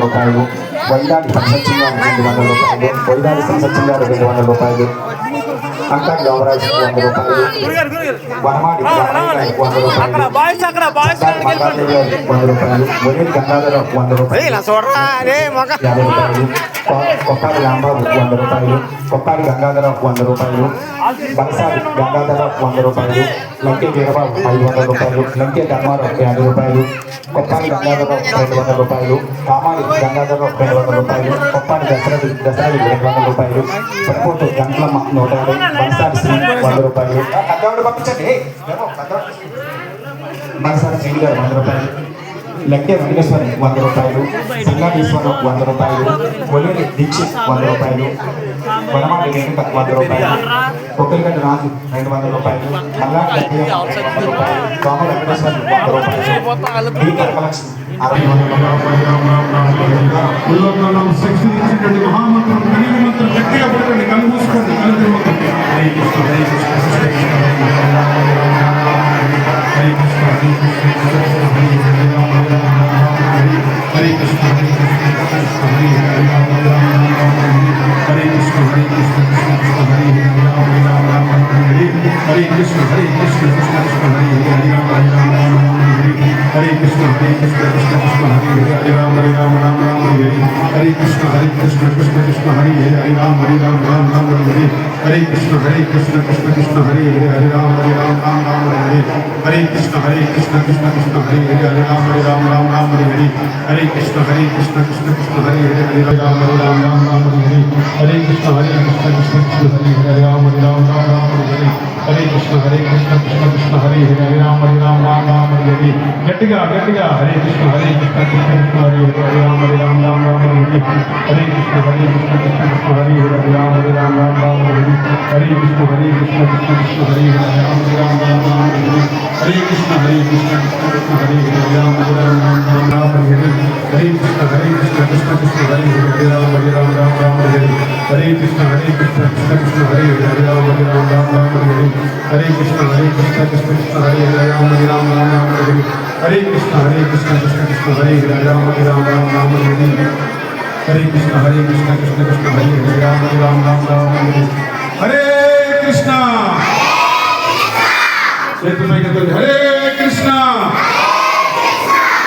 రూపాయలు, వైదాడి సంసత్యం గారు 200 రూపాయలు, వైదాడి సంసత్యం గారు 200 రూపాయలు, అంకర్ గౌరాజ్ 100 రూపాయలు, వనమాడి 100 రూపాయలు, 100 రూపాయలు, మొదటి గంగాధర 100 రూపాయలు, 50 రూపాయలు, కొప్పాడి రాంబాబు 100 రూపాయలు, కొప్పాడి గంగాధర 100 రూపాయలు, బలసారి గంగాధర 100 రూపాయలు, లంకే వీరబాబు 500 రూపాయలు, లంకే ధర్మారావు 50 రూపాయలు, కొప్పాడి గంగాధర 200 రూపాయలు, కామాడి గంగాధర 200 రూపాయలు, కొప్పాడి దశరథి 200 రూపాయలు, పడిపోతు గంట్లమ్మ 150, బలసారి శ్రీ 100 రూపాయలు, బలసారి శ్రీ గారు 100 రూపాయలు, లక్కే వెంకటేశ్వరి 100 రూపాయలు, సంగాటేశ్వరం 100 రూపాయలు, కొల్లేటి దీక్షిత్ 100 రూపాయలు, వనమాటి వెంకట 100 రూపాయలు, కొక్కలిగడ్డ రాజు 200 రూపాయలు, మల్లాటి రూపాయలు, సోమ వెంకటేశ్వరి 100 రూపాయలు, డి కనకలక్ష్మి 60 మహామంత్రం కలిగి మంత్రం గట్టిగా పడుతుంది. కళ్ళు మూసుకోండి, కళ్ళు తిరుగుతుంది. హరే కృష్ణ హరే కృష్ణ కృష్ణ కృష్ణ హరే హరే కృష్ణ హరే కృష్ణ హరే కృష్ణ హరే కృష్ణ హరే హరే కృష్ణ హరే కృష్ణ కృష్ణ కృష్ణ హరే హరే కృష్ణ హరే కృష్ణ కృష్ణ కృష్ణ హరే హరే రామ హరే కృష్ణ హరే కృష్ణ కృష్ణ కృష్ణ హరే హరే రామ రామ రామ హరే హరే కృష్ణ హరే కృష్ణ కృష్ణ కృష్ణ హరే హరే రామ రామ రామ హరే హరే కృష్ణ హరే కృష్ణ కృష్ణ కృష్ణ హరే హరే రామ రామ రామ హరే హరే కృష్ణ హరే కృష్ణ కృష్ణ కృష్ణ హరే హరే రామ రామ హరే హరే కృష్ణ హరే కృష్ణ కృష్ణ కృష్ణ హరే హరే రామ రామ హరే హరే కృష్ణ హరే కృష్ణ కృష్ణ కృష్ణ హరే హరే రామ హరే హరే కృష్ణ హరే కృష్ణ కృష్ణ కృష్ణ హరే హరే రామ హరే గట్టిగా గట్టిగా హరే కృష్ణ కృష్ణ కృష్ణ హరే హరే రామ హరే హరే కృష్ణ హరే కృష్ణ కృష్ణ కృష్ణ హరే హరే రామ హరే హరే కృష్ణ హరే కృష్ణ కృష్ణ కృష్ణ హరే హరే రామ హరే కృష్ణ హరే కృష్ణ కృష్ణ కృష్ణ హరే హరే రామ హరే కృష్ణ హరే కృష్ణ కృష్ణ కృష్ణ హరే హరే రామ హరే కృష్ణ హరే కృష్ణ కృష్ణ కృష్ణ హరే హరే రామ హరే కృష్ణ హరే కృష్ణ కృష్ణ కృష్ణ హరే హరే రామ హరే కృష్ణ హరే కృష్ణ కృష్ణ కృష్ణ హరే హరే రామ హరే కృష్ణ హరే కృష్ణ కృష్ణ కృష్ణ హరే హరే రామ హరే కృష్ణ హరే కృష్ణ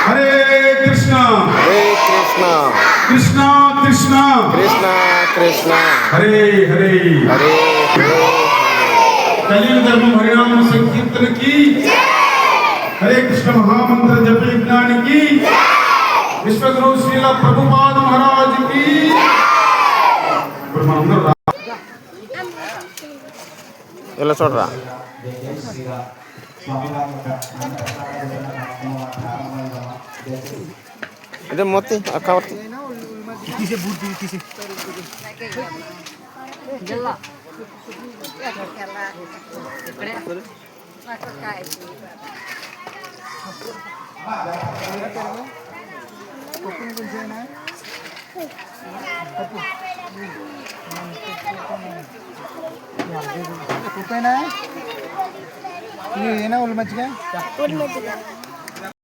హరే కృష్ణ హరే కృష్ణ కృష్ణ కృష్ణ కృష్ణ కృష్ణ హరే హరే హరే హరే కలియుగ ధర్మం హరినామ సంకీర్తన की हरे कृष्ण महामंत्र जप विज्ञान की विश्वगुरु श्रील प्रभुपाद महाराज की ఎలా చూడరా ఇదే మొత్తం కవర్తి తీసే బూట్ తీసే జల్లా ఇక్కడే కాయ పప్పును కొంచెం పప్పు పప్పునా ఇది ఏనా ఒళ్ళు మజ్జిగ